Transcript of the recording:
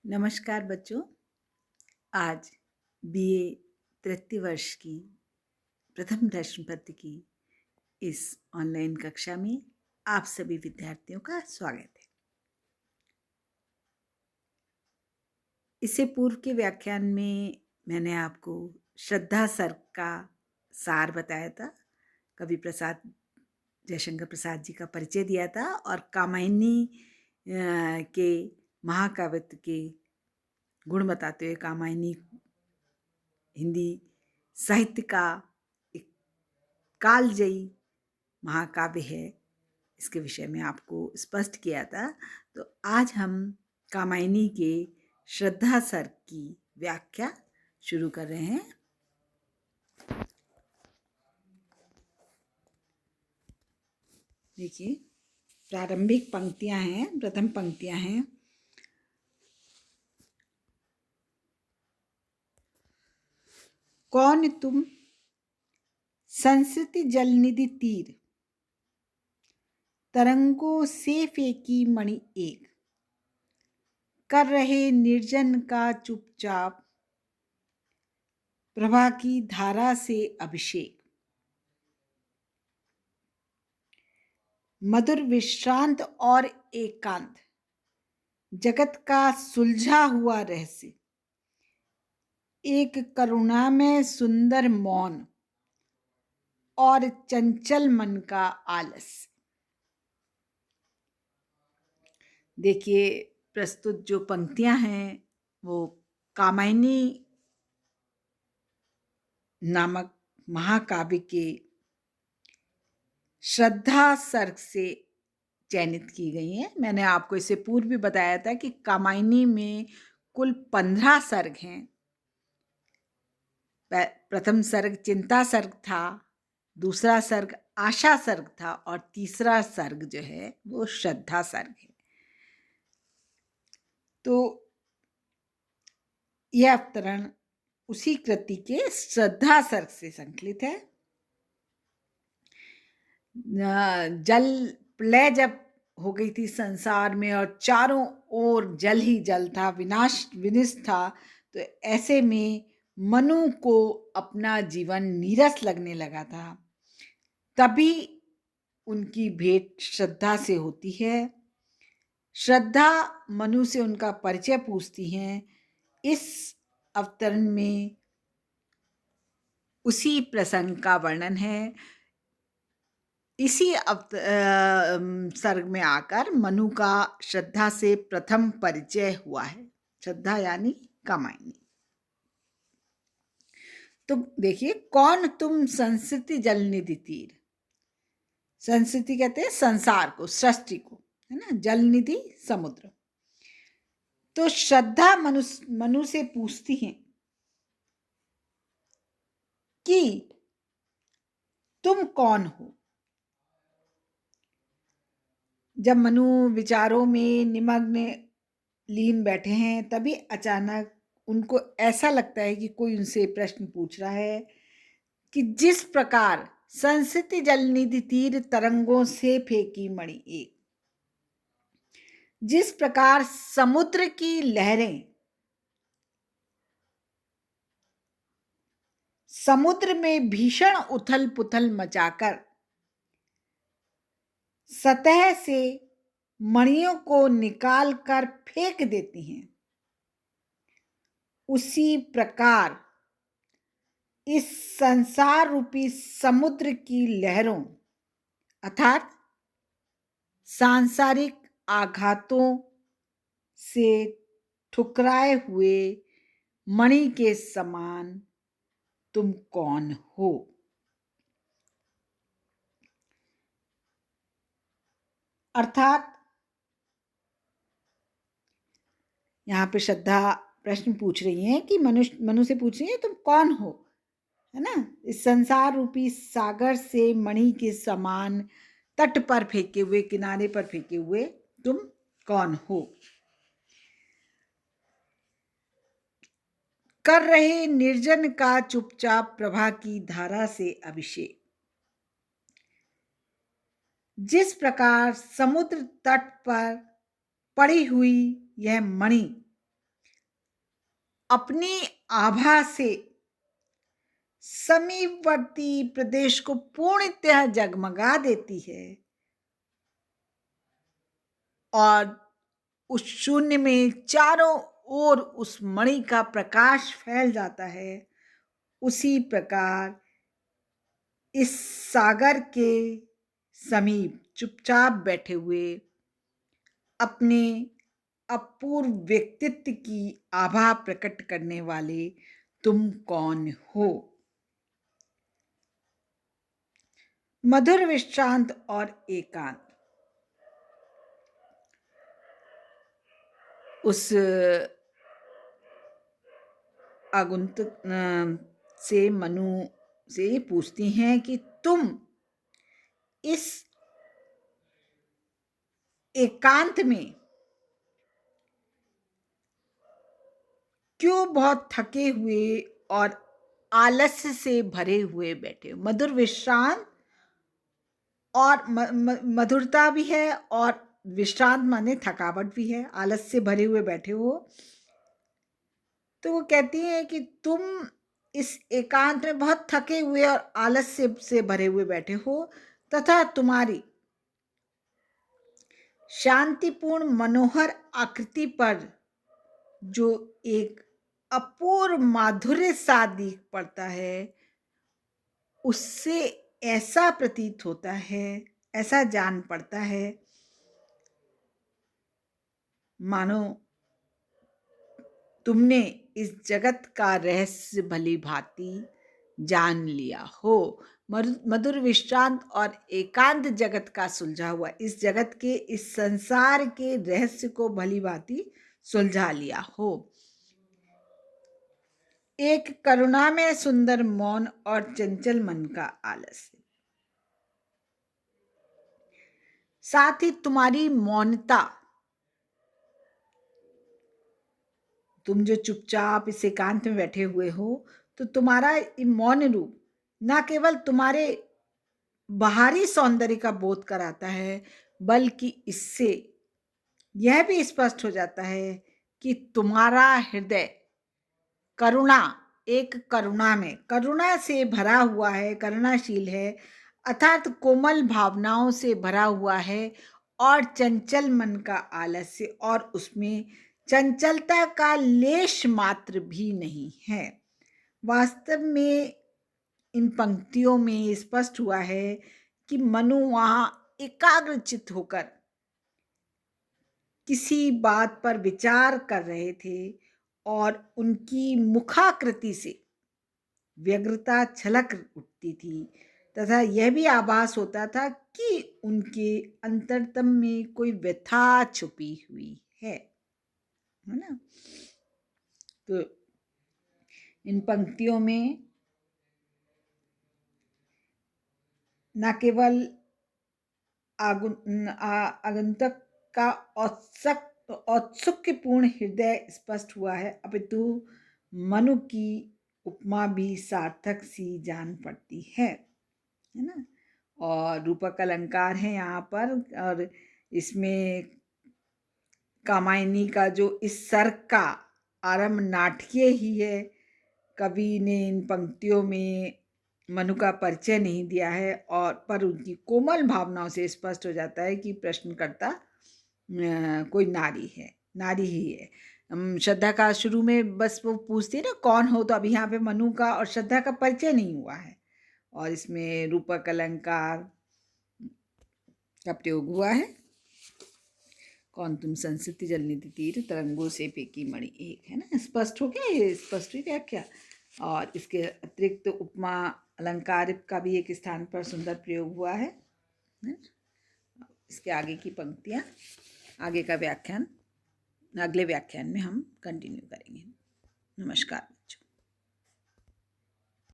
नमस्कार बच्चों। आज बीए तृतीय वर्ष की प्रथम प्रश्न पत्र की इस ऑनलाइन कक्षा में आप सभी विद्यार्थियों का स्वागत है। इससे पूर्व के व्याख्यान में मैंने आपको श्रद्धा सर्ग का सार बताया था। कवि प्रसाद जयशंकर प्रसाद जी का परिचय दिया था और कामायनी के महाकाव्य के गुण बताते हुए कामायनी हिंदी साहित्य का एक कालजयी महाकाव्य है, इसके विषय में आपको स्पष्ट किया था। तो आज हम कामायनी के श्रद्धा सर्ग की व्याख्या शुरू कर रहे हैं। देखिए, प्रारंभिक पंक्तियां हैं, प्रथम पंक्तियां हैं। कौन तुम संस्कृति जलनिधि तीर, तरंगों से फेंकी मणि एक, कर रहे निर्जन का चुपचाप, प्रभा की धारा से अभिषेक। मधुर विश्रांत और एकांत, जगत का सुलझा हुआ रहस्य, एक करुणा में सुंदर मौन और चंचल मन का आलस। देखिए, प्रस्तुत जो पंक्तियां हैं वो कामायनी नामक महाकाव्य के श्रद्धा सर्ग से चयनित की गई हैं। मैंने आपको इससे पूर्व भी बताया था कि कामायनी में कुल 15 सर्ग हैं। प्रथम सर्ग चिंता सर्ग था, दूसरा सर्ग आशा सर्ग था और तीसरा सर्ग जो है वो श्रद्धा सर्ग है। तो यह अवतरण उसी कृति के श्रद्धा सर्ग से संकलित है। जल प्रलय जब हो गई थी संसार में और चारों ओर जल ही जल था, विनाश विनिष्ट था, तो ऐसे में मनु को अपना जीवन नीरस लगने लगा था। तभी उनकी भेंट श्रद्धा से होती है। श्रद्धा मनु से उनका परिचय पूछती हैं। इस अवतरण में उसी प्रसंग का वर्णन है। इसी सर्ग में आकर मनु का श्रद्धा से प्रथम परिचय हुआ है। श्रद्धा यानी कामायनी। तो देखिए, कौन तुम संस्कृति जलनिधि तीर। संस्कृति कहते हैं संसार को, सृष्टि को, है ना। जलनिधि समुद्र। तो श्रद्धा मनु से पूछती हैं कि तुम कौन हो। जब मनु विचारों में निमग्न लीन बैठे हैं, तभी अचानक उनको ऐसा लगता है कि कोई उनसे प्रश्न पूछ रहा है कि जिस प्रकार संस्कृति जलनिधि तीर तरंगों से फेंकी मणि एक, जिस प्रकार समुद्र की लहरें समुद्र में भीषण उथल पुथल मचाकर सतह से मणियों को निकाल कर फेंक देती हैं, उसी प्रकार इस संसार रूपी समुद्र की लहरों अर्थात सांसारिक आघातों से ठुकराए हुए मणि के समान तुम कौन हो। अर्थात यहाँ पे श्रद्धा प्रश्न पूछ रही हैं कि मनु से पूछ रही है तुम कौन हो, है ना। इस संसार रूपी सागर से मणि के समान तट पर फेंके हुए, किनारे पर फेंके हुए तुम कौन हो। कर रहे निर्जन का चुपचाप प्रभा की धारा से अभिषेक। जिस प्रकार समुद्र तट पर पड़ी हुई यह मणि अपनी आभा से समीपवर्ती प्रदेश को पूर्णतः जगमगा देती है और उस शून्य में चारों ओर उस मणि का प्रकाश फैल जाता है, उसी प्रकार इस सागर के समीप चुपचाप बैठे हुए अपने अपूर्व व्यक्तित्व की आभा प्रकट करने वाले तुम कौन हो? मधुर विश्रांत और एकांत। उस आगंतुक से मनु से पूछती हैं कि तुम इस एकांत में क्यों बहुत थके हुए और आलस्य से भरे हुए बैठे हो? मधुर विश्रांत और मधुरता भी है और विश्रांत माने थकावट भी है, आलस से भरे हुए बैठे हो। तो वो कहती हैं कि तुम इस एकांत में बहुत थके हुए और आलस्य से भरे हुए बैठे हो तथा तुम्हारी शांतिपूर्ण मनोहर आकृति पर जो एक अपूर्व माधुर्य सा दिख पड़ता है, उससे ऐसा प्रतीत होता है, ऐसा जान पड़ता है मानो तुमने इस जगत का रहस्य भली भांति जान लिया हो। मधुर विश्रांत और एकांत जगत का सुलझा हुआ, इस जगत के, इस संसार के रहस्य को भली भांति सुलझा लिया हो। एक करुणा में सुंदर मौन और चंचल मन का आलस्य, साथ ही तुम्हारी मौनता, तुम जो चुपचाप इस एकांत में बैठे हुए हो, तो तुम्हारा मौन रूप न केवल तुम्हारे बाहरी सौंदर्य का बोध कराता है, बल्कि इससे यह भी स्पष्ट हो जाता है कि तुम्हारा हृदय करुणा, एक करुणा से भरा हुआ है, करुणाशील है, अर्थात कोमल भावनाओं से भरा हुआ है और चंचल मन का आलस्य, और उसमें चंचलता का लेश मात्र भी नहीं है। वास्तव में इन पंक्तियों में स्पष्ट हुआ है कि मनु वहां एकाग्रचित्त होकर किसी बात पर विचार कर रहे थे और उनकी मुखाकृति से व्यग्रता छलक उठती थी तथा यह भी आभास होता था कि उनके अंतरतम में कोई व्यथा छुपी हुई है ना। तो इन पंक्तियों में न केवल आगंतुक का औत्सुक्यपूर्ण हृदय स्पष्ट हुआ है, अपितु मनु की उपमा भी सार्थक सी जान पड़ती है ना। और रूपक अलंकार है यहाँ पर, और इसमें कामायनी का जो इस सर्ग का आरंभ नाटकीय ही है। कवि ने इन पंक्तियों में मनु का परिचय नहीं दिया है, और पर उनकी कोमल भावनाओं से स्पष्ट हो जाता है कि प्रश्नकर्ता कोई नारी है, नारी ही है। श्रद्धा का शुरू में बस वो पूछती है ना कौन हो, तो अभी यहाँ पे मनु का और श्रद्धा का परिचय नहीं हुआ है, और इसमें रूपक अलंकार का प्रयोग हुआ है। कौन तुम संस्कृति जलनिधि तीर तरंगों से फेंकी मणि एक, है ना। स्पष्ट हो गया, ये स्पष्ट ही व्याख्या। और इसके अतिरिक्त उपमा अलंकार का भी एक स्थान पर सुंदर प्रयोग हुआ है। इसके आगे की पंक्तियां, आगे का व्याख्यान अगले व्याख्यान में हम कंटिन्यू करेंगे। नमस्कार बच्चों।